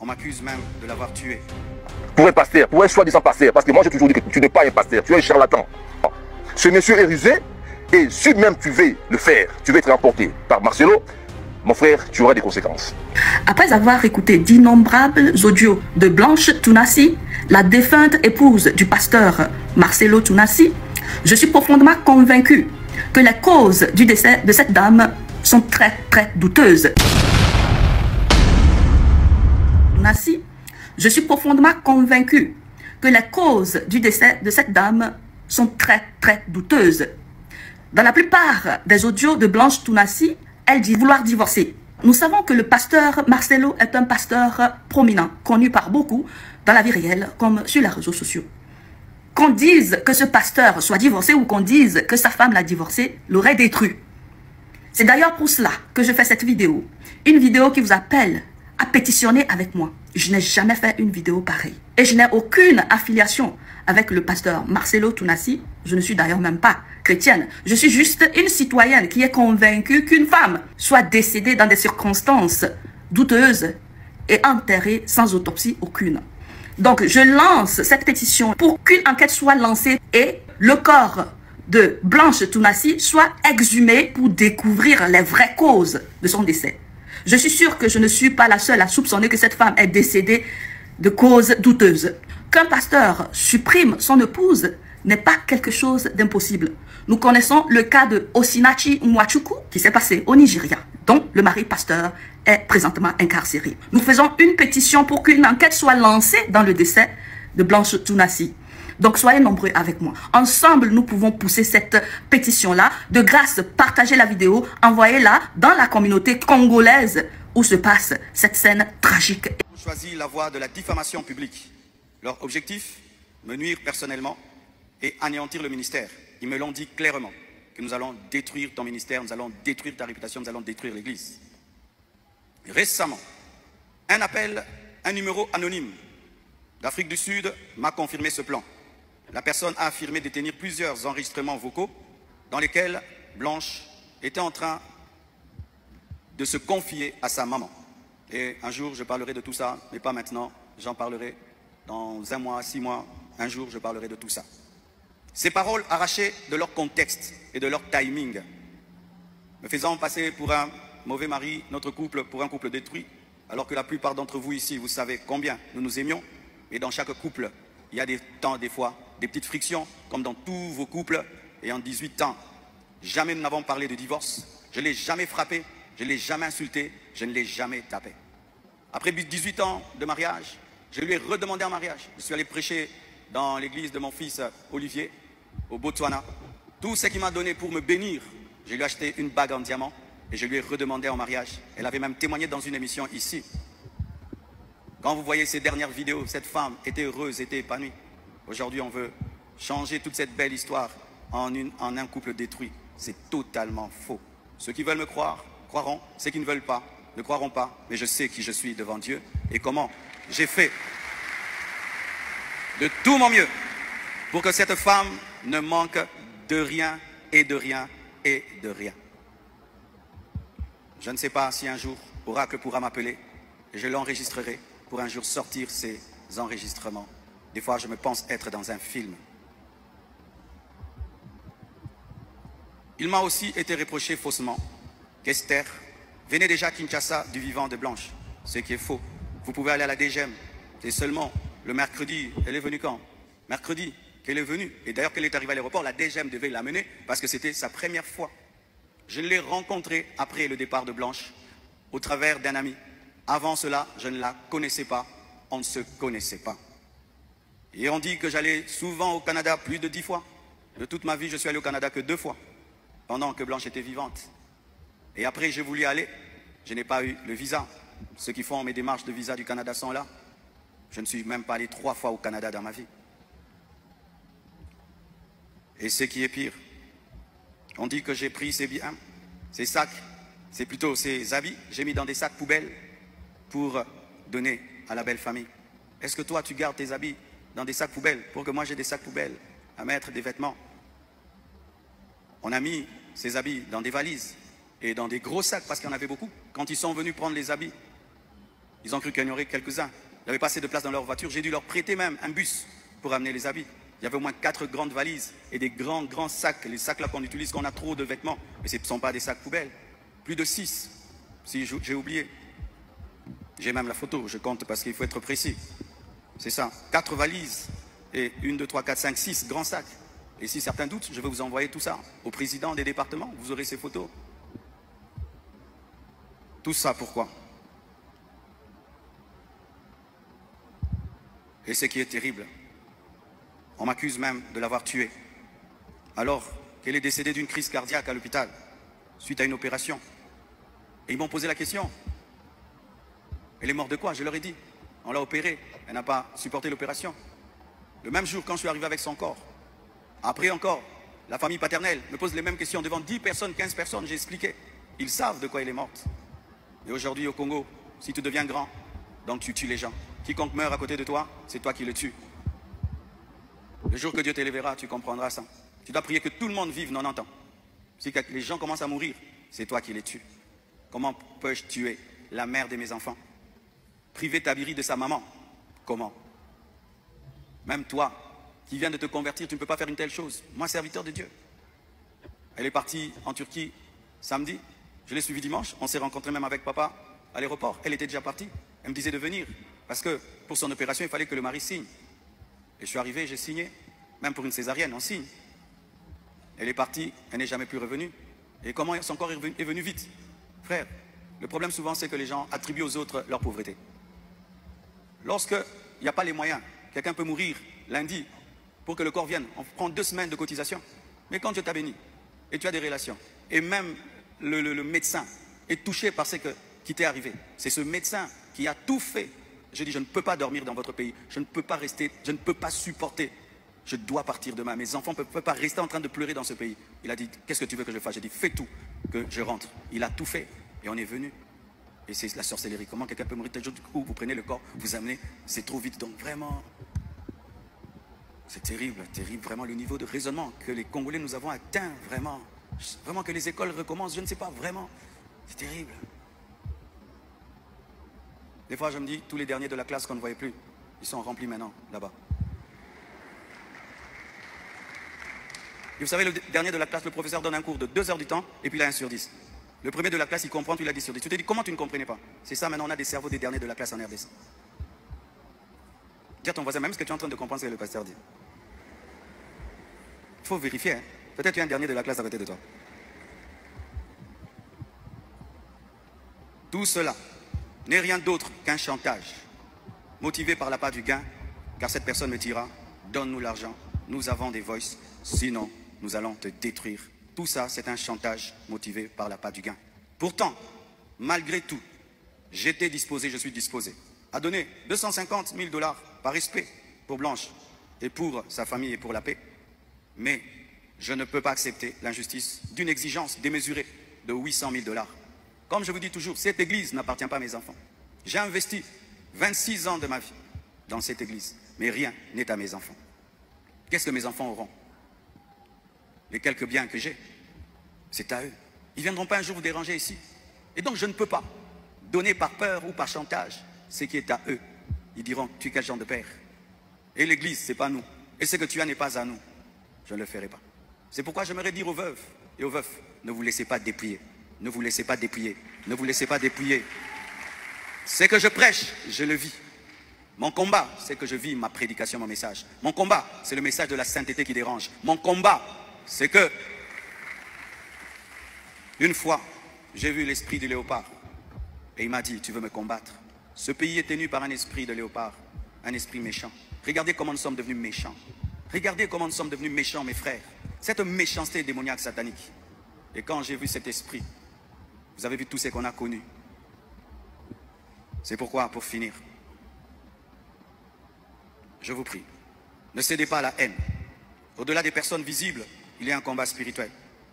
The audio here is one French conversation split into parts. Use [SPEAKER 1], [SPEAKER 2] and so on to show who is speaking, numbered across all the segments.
[SPEAKER 1] On m'accuse même de l'avoir tué.
[SPEAKER 2] Pour un pasteur, pour un soi-disant pasteur, parce que moi j'ai toujours dit que tu n'es pas un pasteur, tu es un charlatan. Ce monsieur est rusé, et si même tu veux le faire, tu veux être remporté par Marcelo, mon frère, tu auras des conséquences.
[SPEAKER 3] Après avoir écouté d'innombrables audios de Blanche Tounassi, la défunte épouse du pasteur Marcelo Tounassi, je suis profondément convaincu que les causes du décès de cette dame sont très douteuses. Tounassi, je suis profondément convaincu que les causes du décès de cette dame sont très douteuses. Dans la plupart des audios de Blanche Tounassi, elle dit vouloir divorcer. Nous savons que le pasteur Marcelo est un pasteur prominent, connu par beaucoup dans la vie réelle comme sur les réseaux sociaux. Qu'on dise que ce pasteur soit divorcé ou qu'on dise que sa femme l'a divorcé, l'aurait détruit. C'est d'ailleurs pour cela que je fais cette vidéo. Une vidéo qui vous appelle à pétitionner avec moi. Je n'ai jamais fait une vidéo pareille. Et je n'ai aucune affiliation avec le pasteur Marcelo Tounassi. Je ne suis d'ailleurs même pas chrétienne. Je suis juste une citoyenne qui est convaincue qu'une femme soit décédée dans des circonstances douteuses et enterrée sans autopsie aucune. Donc je lance cette pétition pour qu'une enquête soit lancée et le corps de Blanche Tounassi soit exhumé pour découvrir les vraies causes de son décès. Je suis sûre que je ne suis pas la seule à soupçonner que cette femme est décédée de causes douteuses. Qu'un pasteur supprime son épouse n'est pas quelque chose d'impossible. Nous connaissons le cas de Osinachi Nwachukwu qui s'est passé au Nigeria, dont le mari pasteur est présentement incarcéré. Nous faisons une pétition pour qu'une enquête soit lancée dans le décès de Blanche Tounassi. Donc soyez nombreux avec moi. Ensemble, nous pouvons pousser cette pétition-là. De grâce, partagez la vidéo, envoyez-la dans la communauté congolaise où se passe cette scène tragique.
[SPEAKER 1] Ils ont choisi la voie de la diffamation publique. Leur objectif, me nuire personnellement et anéantir le ministère. Ils me l'ont dit clairement, que nous allons détruire ton ministère, nous allons détruire ta réputation, nous allons détruire l'Église. Récemment, un appel, un numéro anonyme d'Afrique du Sud m'a confirmé ce plan. La personne a affirmé détenir plusieurs enregistrements vocaux dans lesquels Blanche était en train de se confier à sa maman. Et un jour, je parlerai de tout ça, mais pas maintenant. J'en parlerai dans 1 mois, 6 mois. Un jour, je parlerai de tout ça. Ces paroles arrachées de leur contexte et de leur timing, me faisant passer pour un mauvais mari, notre couple pour un couple détruit, alors que la plupart d'entre vous ici, vous savez combien nous nous aimions. Et dans chaque couple, il y a des temps, des fois, des petites frictions, comme dans tous vos couples. Et en 18 ans, jamais nous n'avons parlé de divorce. Je ne l'ai jamais frappé, je ne l'ai jamais insulté, je ne l'ai jamais tapé. Après 18 ans de mariage, je lui ai redemandé en mariage. Je suis allé prêcher dans l'église de mon fils Olivier, au Botswana. Tout ce qu'il m'a donné pour me bénir, je lui ai acheté une bague en diamant et je lui ai redemandé en mariage. Elle avait même témoigné dans une émission ici. Quand vous voyez ces dernières vidéos, cette femme était heureuse, était épanouie. Aujourd'hui, on veut changer toute cette belle histoire en un couple détruit. C'est totalement faux. Ceux qui veulent me croire, croiront. Ceux qui ne veulent pas, ne croiront pas. Mais je sais qui je suis devant Dieu et comment j'ai fait de tout mon mieux pour que cette femme ne manque de rien et de rien et de rien. Je ne sais pas si un jour Oracle pourra m'appeler et je l'enregistrerai pour un jour sortir ces enregistrements. Des fois, je me pense être dans un film. Il m'a aussi été reproché faussement qu'Esther venait déjà à Kinshasa du vivant de Blanche, ce qui est faux. Vous pouvez aller à la DGM, c'est seulement le mercredi. Elle est venue quand? Mercredi qu'elle est venue. Et d'ailleurs, qu'elle est arrivée à l'aéroport, la DGM devait l'amener parce que c'était sa première fois. Je l'ai rencontrée après le départ de Blanche, au travers d'un ami. Avant cela, je ne la connaissais pas, on ne se connaissait pas. Et on dit que j'allais souvent au Canada, plus de 10 fois. De toute ma vie, je suis allé au Canada que 2 fois, pendant que Blanche était vivante. Et après, j'ai voulu aller, je n'ai pas eu le visa. Ceux qui font mes démarches de visa du Canada sont là. Je ne suis même pas allé 3 fois au Canada dans ma vie. Et ce qui est pire, on dit que j'ai pris ces biens, ces sacs, c'est plutôt ces habits, j'ai mis dans des sacs poubelles pour donner à la belle famille. Est-ce que toi, tu gardes tes habits dans des sacs poubelles pour que moi j'ai des sacs poubelles à mettre des vêtements? On a mis ces habits dans des valises et dans des gros sacs parce qu'il y en avait beaucoup. Quand ils sont venus prendre les habits, Ils ont cru qu'il y en aurait quelques-uns. Il n'y avait pas assez de place dans leur voiture. J'ai dû leur prêter même un bus pour amener les habits. Il y avait au moins 4 grandes valises et des grands sacs. Les sacs là qu'on utilise, qu'on a trop de vêtements. Mais ce ne sont pas des sacs poubelles. Plus de 6, si j'ai oublié. J'ai même la photo, je compte parce qu'il faut être précis. C'est ça, 4 valises et 1, 2, 3, 4, 5, 6 grands sacs. Et si certains doutent, je vais vous envoyer tout ça au président des départements. Vous aurez ces photos. Tout ça, pourquoi? Et ce qui est terrible, on m'accuse même de l'avoir tué, alors qu'elle est décédée d'une crise cardiaque à l'hôpital, suite à une opération. Et ils m'ont posé la question. Elle est morte de quoi? Je leur ai dit. On l'a opérée. Elle n'a pas supporté l'opération. Le même jour, quand je suis arrivé avec son corps, après encore, la famille paternelle me pose les mêmes questions devant 10 personnes, 15 personnes. J'ai expliqué. Ils savent de quoi elle est morte. Et aujourd'hui, au Congo, si tu deviens grand, donc tu tues les gens. Quiconque meurt à côté de toi, c'est toi qui le tues. Le jour que Dieu t'élèvera, tu comprendras ça. Tu dois prier que tout le monde vive 90 ans. Si les gens commencent à mourir, c'est toi qui les tues. Comment peux-je tuer la mère de mes enfants? Priver Tabiri de sa maman? Comment? Même toi, qui viens de te convertir, tu ne peux pas faire une telle chose. Moi, serviteur de Dieu. Elle est partie en Turquie samedi. Je l'ai suivi dimanche. On s'est rencontrés même avec papa à l'aéroport. Elle était déjà partie. Elle me disait de venir. Parce que pour son opération, il fallait que le mari signe. Et je suis arrivé, j'ai signé. Même pour une césarienne, on signe. Elle est partie, elle n'est jamais plus revenue. Et comment son corps est venu vite? Frère, le problème souvent, c'est que les gens attribuent aux autres leur pauvreté. Lorsqu'il n'y a pas les moyens, quelqu'un peut mourir lundi pour que le corps vienne. On prend 2 semaines de cotisation. Mais quand Dieu t'a béni, et tu as des relations, et même le médecin est touché par ce qui t'est arrivé, c'est ce médecin qui a tout fait. Je dis, je ne peux pas dormir dans votre pays, je ne peux pas rester, je ne peux pas supporter. Je dois partir demain. Mes enfants ne peuvent pas rester en train de pleurer dans ce pays. Il a dit, qu'est-ce que tu veux que je fasse? J'ai dit, fais tout, que je rentre. Il a tout fait. Et on est venu. Et c'est la sorcellerie. Comment quelqu'un peut mourir tel jour? Du coup, vous prenez le corps, vous amenez, c'est trop vite. Donc vraiment, c'est terrible, terrible. Vraiment le niveau de raisonnement que les Congolais nous avons atteint. Vraiment, vraiment que les écoles recommencent. Je ne sais pas, vraiment. C'est terrible. Des fois, je me dis, tous les derniers de la classe qu'on ne voyait plus, ils sont remplis maintenant, là-bas. Et vous savez, le dernier de la classe, le professeur donne un cours de 2 heures du temps, et puis il a 1 sur 10. Le premier de la classe, il comprend, puis il a 10 sur 10. Tu te dis, comment tu ne comprenais pas? C'est ça, maintenant, on a des cerveaux des derniers de la classe en RDC. Dis à ton voisin, même ce que tu es en train de comprendre, ce que le pasteur dit. Il faut vérifier, hein. Peut-être tu es un dernier de la classe à côté de toi. Tout cela n'est rien d'autre qu'un chantage, motivé par l'appât du gain, car cette personne me dira, donne-nous l'argent, nous avons des voices, sinon nous allons te détruire. Tout ça, c'est un chantage motivé par l'appât du gain. Pourtant, malgré tout, j'étais disposé, je suis disposé à donner 250 000 $ par respect pour Blanche et pour sa famille et pour la paix. Mais je ne peux pas accepter l'injustice d'une exigence démesurée de 800 000 $. Comme je vous dis toujours, cette église n'appartient pas à mes enfants. J'ai investi 26 ans de ma vie dans cette église, mais rien n'est à mes enfants. Qu'est-ce que mes enfants auront? Les quelques biens que j'ai, c'est à eux. Ils ne viendront pas un jour vous déranger ici. Et donc je ne peux pas donner par peur ou par chantage ce qui est à eux. Ils diront, tu es quel genre de père? Et l'église, ce n'est pas nous. Et ce que tu as n'est pas à nous. Je ne le ferai pas. C'est pourquoi j'aimerais dire aux veuves et aux veufs, ne vous laissez pas dépouiller. Ne vous laissez pas dépouiller. Ne vous laissez pas dépouiller. Ce que je prêche, je le vis. Mon combat, c'est que je vis ma prédication, mon message. Mon combat, c'est le message de la sainteté qui dérange. Mon combat, c'est que, une fois, j'ai vu l'esprit du léopard. Et il m'a dit, tu veux me combattre? Ce pays est tenu par un esprit de léopard, un esprit méchant. Regardez comment nous sommes devenus méchants. Regardez comment nous sommes devenus méchants, mes frères. Cette méchanceté démoniaque satanique. Et quand j'ai vu cet esprit, vous avez vu tout ce qu'on a connu. C'est pourquoi, pour finir, je vous prie, ne cédez pas à la haine. Au-delà des personnes visibles, il y a un combat spirituel.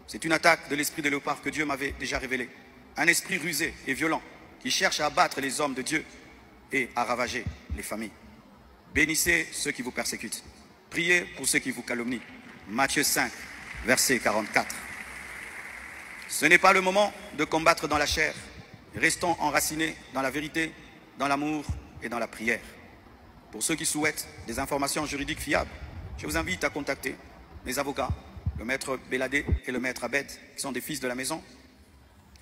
[SPEAKER 1] C'est une attaque de l'esprit de léopard que Dieu m'avait déjà révélé. Un esprit rusé et violent qui cherche à abattre les hommes de Dieu et à ravager les familles. Bénissez ceux qui vous persécutent. Priez pour ceux qui vous calomnient. Matthieu 5, verset 44. Ce n'est pas le moment de combattre dans la chair. Restons enracinés dans la vérité dans l'amour et dans la prière. Pour ceux qui souhaitent des informations juridiques fiables, je vous invite à contacter mes avocats, le maître Béladé et le maître Abed, qui sont des fils de la maison.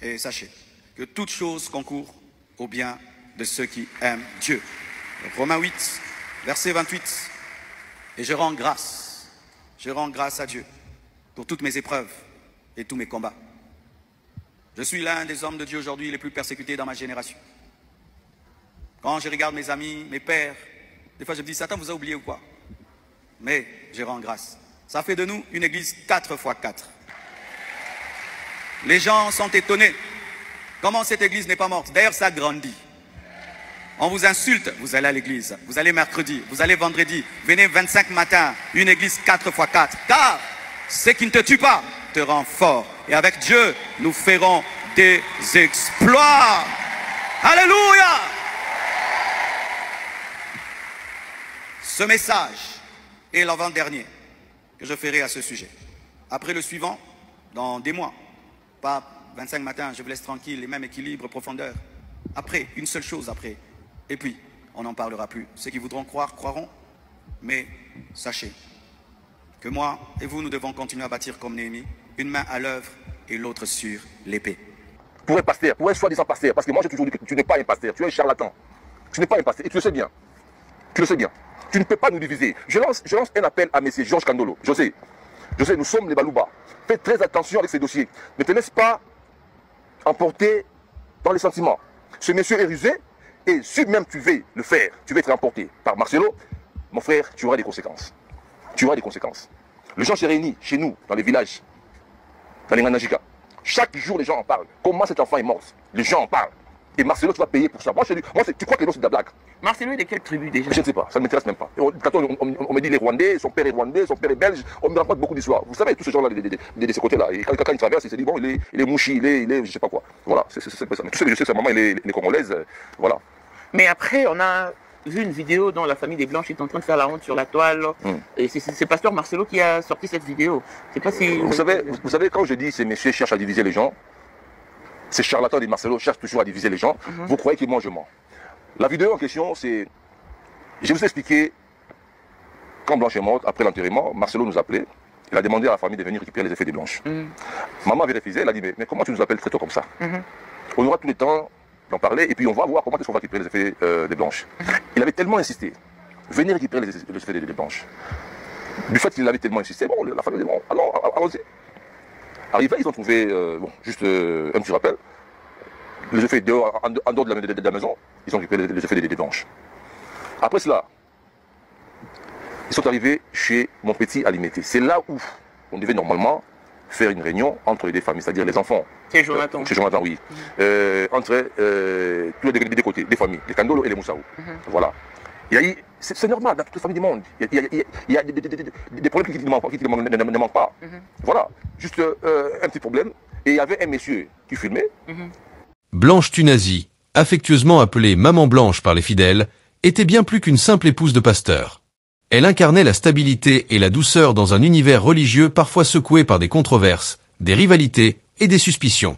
[SPEAKER 1] Et sachez que toute chose concourt au bien de ceux qui aiment Dieu. Romains 8, verset 28. Et je rends grâce à Dieu pour toutes mes épreuves et tous mes combats. Je suis l'un des hommes de Dieu aujourd'hui les plus persécutés dans ma génération. Quand je regarde mes amis, mes pères, des fois je me dis, Satan vous a oublié ou quoi? Mais je rends grâce. Ça fait de nous une église 4x4. Les gens sont étonnés. Comment cette église n'est pas morte? D'ailleurs, ça grandit. On vous insulte, vous allez à l'église. Vous allez mercredi, vous allez vendredi. Venez 25 matins, une église 4x4. Car ce qui ne te tue pas te rend fort. Et avec Dieu, nous ferons des exploits. Alléluia! Ce message est l'avant-dernier que je ferai à ce sujet. Après le suivant, dans des mois, pas 25 matins, je vous laisse tranquille, les mêmes équilibres, profondeur. Après, une seule chose après. Et puis, on n'en parlera plus. Ceux qui voudront croire, croiront. Mais sachez que moi et vous, nous devons continuer à bâtir comme Néhémie, une main à l'œuvre et l'autre sur l'épée.
[SPEAKER 2] Pour être pasteur, pour être soi-disant pasteur, parce que moi j'ai toujours dit que tu n'es pas un pasteur, tu es un charlatan. Tu n'es pas un pasteur, et tu le sais bien. Tu le sais bien. Tu ne peux pas nous diviser. Je lance un appel à M. Georges Kandolo. Je sais, nous sommes les Balouba. Faites très attention avec ces dossiers. Ne te laisse pas emporter dans les sentiments. Ce monsieur est rusé, et si même tu veux le faire, tu veux être emporté par Marcelo, mon frère, tu auras des conséquences. Tu auras des conséquences. Les gens se réunissent chez nous, dans les villages, dans les Nganajika. Chaque jour, les gens en parlent. Comment cet enfant est mort? Les gens en parlent. Et Marcelo, tu vas payer pour ça. Moi, tu crois que les gens, c'est de la blague?
[SPEAKER 4] Marcelo est de quelle tribu déjà?
[SPEAKER 2] Je ne sais pas, ça ne m'intéresse même pas. Quand on me dit les Rwandais, son père est belge, on me raconte beaucoup d'histoires. Vous savez, tous ces gens-là, de ce côté-là, et quand ils traversent, ils se disent, bon, il est mouchi, il est je sais pas quoi. Voilà, c'est ça. Mais tout ce que je sais, sa maman, elle est congolaise, voilà.
[SPEAKER 4] Mais après, on a vu une vidéo dont la famille des Blanches est en train de faire la honte sur la toile. Et c'est pasteur Marcelo qui a sorti cette vidéo. Je sais pas si...
[SPEAKER 2] Vous savez, quand je dis ces messieurs cherchent à diviser les gens, ces charlatans de Marcelo cherchent toujours à diviser les gens, vous croyez que moi je mens. La vidéo en question, c'est... Je vous ai expliqué, quand Blanche est morte, après l'enterrement, Marcelo nous appelait. Il a demandé à la famille de venir récupérer les effets des Blanches. Maman avait refusé, elle a dit, mais comment tu nous appelles très tôt comme ça? On aura tout le temps d'en parler et puis on va voir comment est-ce qu'on va récupérer les effets des Blanches. Il avait tellement insisté, venez récupérer les effets des Blanches. Du fait qu'il avait tellement insisté, bon, la famille dit, bon, allons-y. Arrivé, ils ont trouvé, juste un petit rappel, les effets en dehors de la maison, ils ont récupéré les effets des Blanches. Après cela, ils sont arrivés chez mon petit Alimété. C'est là où on devait normalement faire une réunion entre les deux familles, c'est-à-dire les enfants.
[SPEAKER 4] Chez Jonathan.
[SPEAKER 2] Chez Jonathan, oui. Entre tous les deux côtés, des familles, les Kandolo et les Moussaou. Voilà. C'est normal, dans toutes les familles du monde. Il y a des problèmes qui ne manquent pas. Voilà. Juste un petit problème. Et il y avait un monsieur qui filmait.
[SPEAKER 5] Blanche Tunazi, affectueusement appelée Maman Blanche par les fidèles, était bien plus qu'une simple épouse de pasteur. Elle incarnait la stabilité et la douceur dans un univers religieux parfois secoué par des controverses, des rivalités et des suspicions.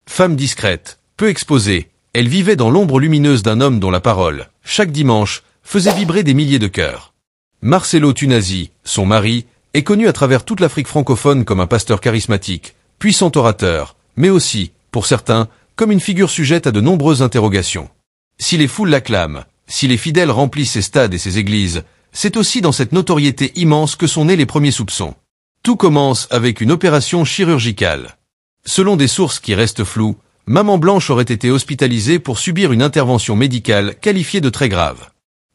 [SPEAKER 5] Femme discrète, peu exposée, elle vivait dans l'ombre lumineuse d'un homme dont la parole, chaque dimanche, faisait vibrer des milliers de cœurs. Marcelo Tunazi, son mari, est connu à travers toute l'Afrique francophone comme un pasteur charismatique, puissant orateur, mais aussi, pour certains, comme une figure sujette à de nombreuses interrogations. Si les foules l'acclament, si les fidèles remplissent ses stades et ses églises, c'est aussi dans cette notoriété immense que sont nés les premiers soupçons. Tout commence avec une opération chirurgicale. Selon des sources qui restent floues, Maman Blanche aurait été hospitalisée pour subir une intervention médicale qualifiée de très grave.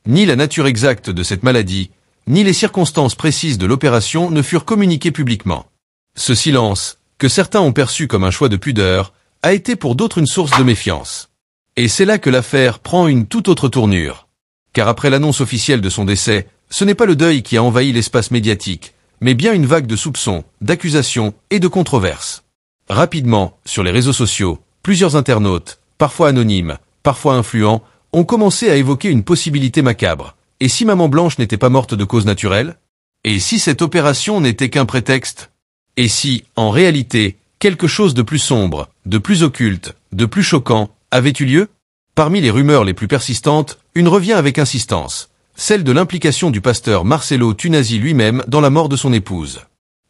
[SPEAKER 5] Ni la nature exacte de cette maladie, ni les circonstances précises de l'opération ne furent communiquées publiquement. Ce silence, que certains ont perçu comme un choix de pudeur, a été pour d'autres une source de méfiance. Et c'est là que l'affaire prend une toute autre tournure. Car après l'annonce officielle de son décès, ce n'est pas le deuil qui a envahi l'espace médiatique, mais bien une vague de soupçons, d'accusations et de controverses. Rapidement, sur les réseaux sociaux, plusieurs internautes, parfois anonymes, parfois influents, ont commencé à évoquer une possibilité macabre. Et si Maman Blanche n'était pas morte de cause naturelle? Et si cette opération n'était qu'un prétexte? Et si, en réalité, quelque chose de plus sombre, de plus occulte, de plus choquant, avait eu lieu? Parmi les rumeurs les plus persistantes, une revient avec insistance, celle de l'implication du pasteur Marcelo Tunasi lui-même dans la mort de son épouse.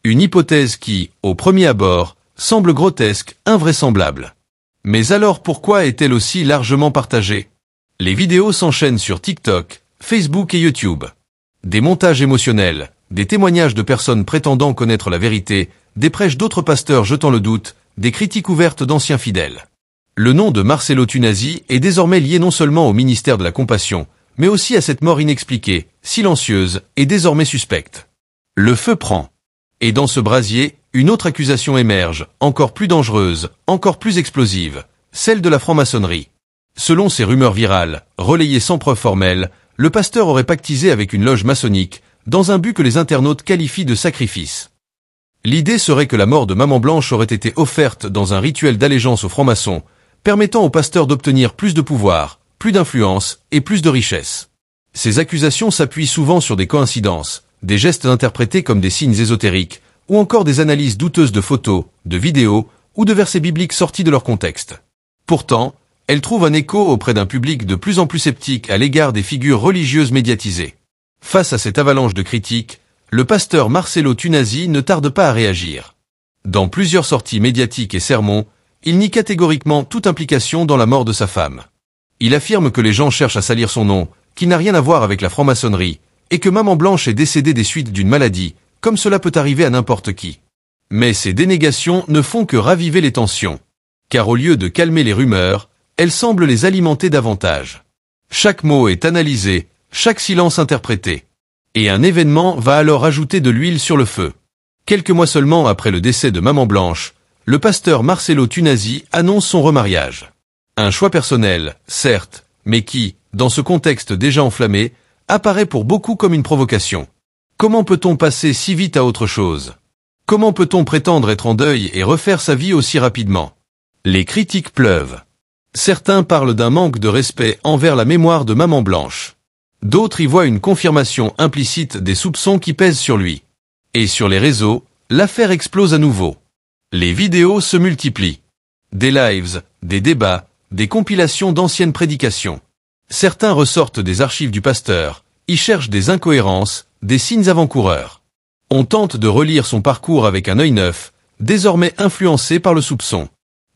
[SPEAKER 5] Une hypothèse qui, au premier abord, semble grotesque, invraisemblable. Mais alors pourquoi est-elle aussi largement partagée? Les vidéos s'enchaînent sur TikTok, Facebook et YouTube. Des montages émotionnels, des témoignages de personnes prétendant connaître la vérité, des prêches d'autres pasteurs jetant le doute, des critiques ouvertes d'anciens fidèles. Le nom de Marcelo Tunasi est désormais lié non seulement au ministère de la Compassion, mais aussi à cette mort inexpliquée, silencieuse et désormais suspecte. Le feu prend. Et dans ce brasier, une autre accusation émerge, encore plus dangereuse, encore plus explosive, celle de la franc-maçonnerie. Selon ces rumeurs virales, relayées sans preuve formelle, le pasteur aurait pactisé avec une loge maçonnique, dans un but que les internautes qualifient de sacrifice. L'idée serait que la mort de Maman Blanche aurait été offerte dans un rituel d'allégeance aux francs-maçons, permettant au pasteur d'obtenir plus de pouvoir, plus d'influence et plus de richesse. Ces accusations s'appuient souvent sur des coïncidences, des gestes interprétés comme des signes ésotériques, ou encore des analyses douteuses de photos, de vidéos ou de versets bibliques sortis de leur contexte. Pourtant, elles trouvent un écho auprès d'un public de plus en plus sceptique à l'égard des figures religieuses médiatisées. Face à cette avalanche de critiques, le pasteur Marcelo Tunasi ne tarde pas à réagir. Dans plusieurs sorties médiatiques et sermons, il nie catégoriquement toute implication dans la mort de sa femme. Il affirme que les gens cherchent à salir son nom, qu'il n'a rien à voir avec la franc-maçonnerie, et que Maman Blanche est décédée des suites d'une maladie, comme cela peut arriver à n'importe qui. Mais ces dénégations ne font que raviver les tensions. Car au lieu de calmer les rumeurs, elles semblent les alimenter davantage. Chaque mot est analysé, chaque silence interprété. Et un événement va alors ajouter de l'huile sur le feu. Quelques mois seulement après le décès de Maman Blanche, le pasteur Marcelo Tunasi annonce son remariage. Un choix personnel, certes, mais qui, dans ce contexte déjà enflammé, apparaît pour beaucoup comme une provocation. Comment peut-on passer si vite à autre chose? Comment peut-on prétendre être en deuil et refaire sa vie aussi rapidement? Les critiques pleuvent. Certains parlent d'un manque de respect envers la mémoire de Maman Blanche. D'autres y voient une confirmation implicite des soupçons qui pèsent sur lui. Et sur les réseaux, l'affaire explose à nouveau. Les vidéos se multiplient. Des lives, des débats, des compilations d'anciennes prédications. Certains ressortent des archives du pasteur, y cherchent des incohérences, des signes avant-coureurs. On tente de relire son parcours avec un œil neuf, désormais influencé par le soupçon.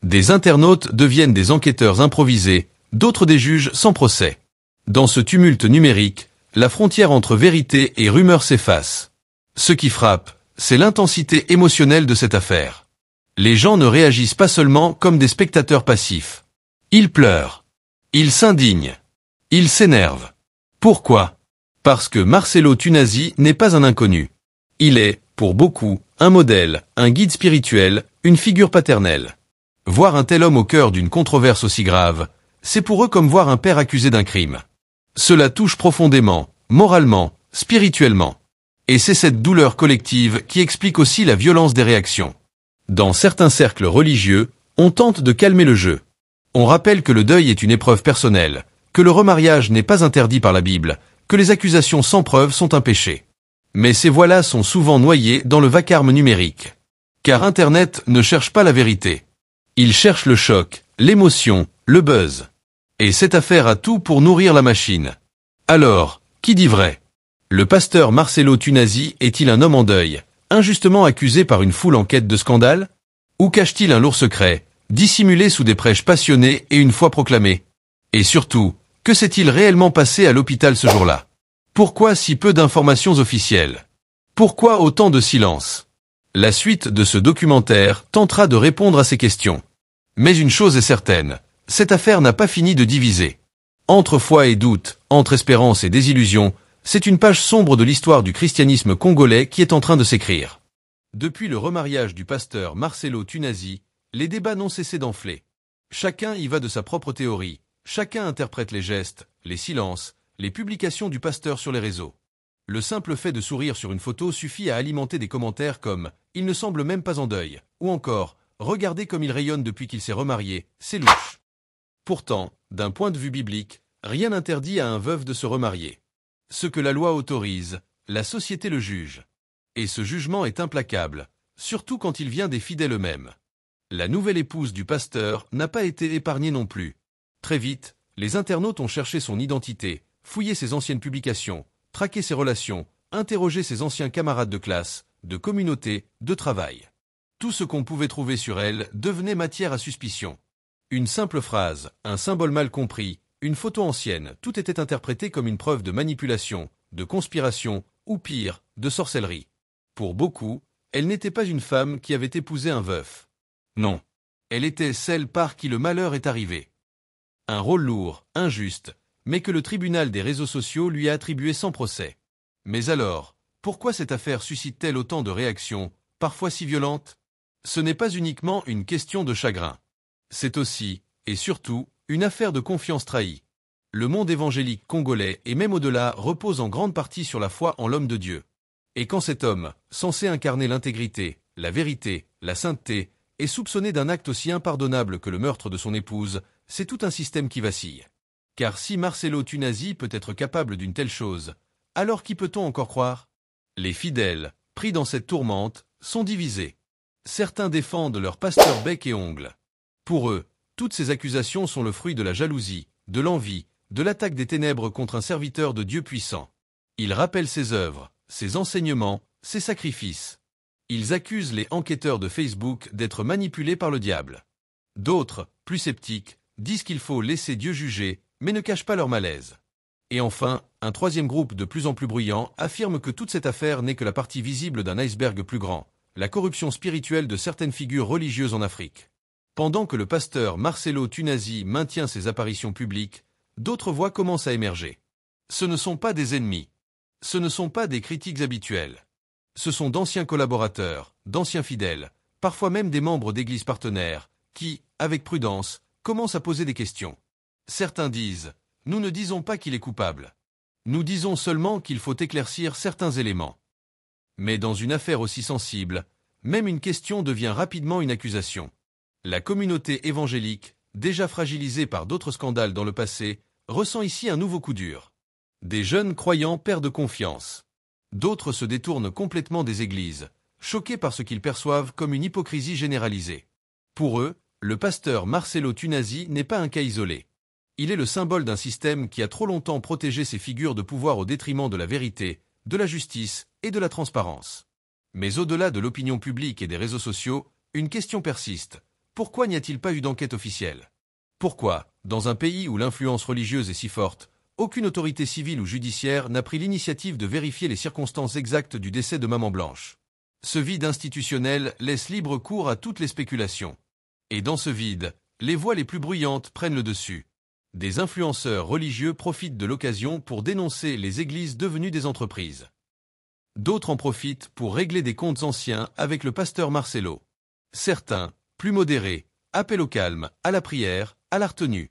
[SPEAKER 5] Des internautes deviennent des enquêteurs improvisés, d'autres des juges sans procès. Dans ce tumulte numérique, la frontière entre vérité et rumeur s'efface. Ce qui frappe, c'est l'intensité émotionnelle de cette affaire. Les gens ne réagissent pas seulement comme des spectateurs passifs. Ils pleurent. Ils s'indignent. Ils s'énervent. Pourquoi? Parce que Marcelo Tunasi n'est pas un inconnu. Il est, pour beaucoup, un modèle, un guide spirituel, une figure paternelle. Voir un tel homme au cœur d'une controverse aussi grave, c'est pour eux comme voir un père accusé d'un crime. Cela touche profondément, moralement, spirituellement. Et c'est cette douleur collective qui explique aussi la violence des réactions. Dans certains cercles religieux, on tente de calmer le jeu. On rappelle que le deuil est une épreuve personnelle, que le remariage n'est pas interdit par la Bible, que les accusations sans preuve sont un péché. Mais ces voix-là sont souvent noyées dans le vacarme numérique. Car Internet ne cherche pas la vérité. Il cherche le choc, l'émotion, le buzz. Et cette affaire a tout pour nourrir la machine. Alors, qui dit vrai? Le pasteur Marcelo Tunasi est-il un homme en deuil, injustement accusé par une foule en quête de scandale? Ou cache-t-il un lourd secret, dissimulé sous des prêches passionnés et une foi proclamée? Et surtout, que s'est-il réellement passé à l'hôpital ce jour-là? Pourquoi si peu d'informations officielles? Pourquoi autant de silence? La suite de ce documentaire tentera de répondre à ces questions. Mais une chose est certaine, cette affaire n'a pas fini de diviser. Entre foi et doute, entre espérance et désillusion, c'est une page sombre de l'histoire du christianisme congolais qui est en train de s'écrire. Depuis le remariage du pasteur Marcelo Tunasi, les débats n'ont cessé d'enfler. Chacun y va de sa propre théorie, chacun interprète les gestes, les silences, les publications du pasteur sur les réseaux. Le simple fait de sourire sur une photo suffit à alimenter des commentaires comme « il ne semble même pas en deuil » ou encore « regardez comme il rayonne depuis qu'il s'est remarié, c'est louche ». Pourtant, d'un point de vue biblique, rien n'interdit à un veuf de se remarier. Ce que la loi autorise, la société le juge. Et ce jugement est implacable, surtout quand il vient des fidèles eux-mêmes. La nouvelle épouse du pasteur n'a pas été épargnée non plus. Très vite, Les internautes ont cherché son identité, fouillé ses anciennes publications, traqué ses relations, interrogé ses anciens camarades de classe, de communauté, de travail. Tout ce qu'on pouvait trouver sur elle devenait matière à suspicion. Une simple phrase, un symbole mal compris, une photo ancienne, tout était interprété comme une preuve de manipulation, de conspiration, ou pire, de sorcellerie. Pour beaucoup, elle n'était pas une femme qui avait épousé un veuf. Non. Elle était celle par qui le malheur est arrivé. Un rôle lourd, injuste, mais que le tribunal des réseaux sociaux lui a attribué sans procès. Mais alors, pourquoi cette affaire suscite-t-elle autant de réactions, parfois si violentes? Ce n'est pas uniquement une question de chagrin. C'est aussi, et surtout, une affaire de confiance trahie. Le monde évangélique congolais et même au-delà repose en grande partie sur la foi en l'homme de Dieu. Et quand cet homme, censé incarner l'intégrité, la vérité, la sainteté, est soupçonné d'un acte aussi impardonnable que le meurtre de son épouse, c'est tout un système qui vacille. Car si Marcelo Tunasi peut être capable d'une telle chose, alors qui peut-on encore croire? Les fidèles, pris dans cette tourmente, sont divisés. Certains défendent leur pasteur bec et ongles. Pour eux, toutes ces accusations sont le fruit de la jalousie, de l'envie, de l'attaque des ténèbres contre un serviteur de Dieu puissant. Ils rappellent ses œuvres, ses enseignements, ses sacrifices. Ils accusent les enquêteurs de Facebook d'être manipulés par le diable. D'autres, plus sceptiques, disent qu'il faut laisser Dieu juger, mais ne cachent pas leur malaise. Et enfin, un troisième groupe de plus en plus bruyant affirme que toute cette affaire n'est que la partie visible d'un iceberg plus grand, la corruption spirituelle de certaines figures religieuses en Afrique. Pendant que le pasteur Marcelo Tunasi maintient ses apparitions publiques, d'autres voix commencent à émerger. Ce ne sont pas des ennemis. Ce ne sont pas des critiques habituelles. Ce sont d'anciens collaborateurs, d'anciens fidèles, parfois même des membres d'églises partenaires, qui, avec prudence, commencent à poser des questions. Certains disent « Nous ne disons pas qu'il est coupable. Nous disons seulement qu'il faut éclaircir certains éléments. » Mais dans une affaire aussi sensible, même une question devient rapidement une accusation. La communauté évangélique, déjà fragilisée par d'autres scandales dans le passé, ressent ici un nouveau coup dur. Des jeunes croyants perdent confiance. D'autres se détournent complètement des églises, choqués par ce qu'ils perçoivent comme une hypocrisie généralisée. Pour eux, le pasteur Marcelo Tunasi n'est pas un cas isolé. Il est le symbole d'un système qui a trop longtemps protégé ses figures de pouvoir au détriment de la vérité, de la justice et de la transparence. Mais au-delà de l'opinion publique et des réseaux sociaux, une question persiste. Pourquoi n'y a-t-il pas eu d'enquête officielle? Pourquoi, dans un pays où l'influence religieuse est si forte, aucune autorité civile ou judiciaire n'a pris l'initiative de vérifier les circonstances exactes du décès de Maman Blanche? Ce vide institutionnel laisse libre cours à toutes les spéculations. Et dans ce vide, les voix les plus bruyantes prennent le dessus. Des influenceurs religieux profitent de l'occasion pour dénoncer les églises devenues des entreprises. D'autres en profitent pour régler des comptes anciens avec le pasteur Marcelo. Certains, plus modérés, appellent au calme, à la prière, à la retenue.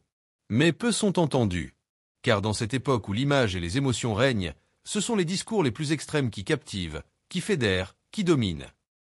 [SPEAKER 5] Mais peu sont entendus. Car dans cette époque où l'image et les émotions règnent, ce sont les discours les plus extrêmes qui captivent, qui fédèrent, qui dominent.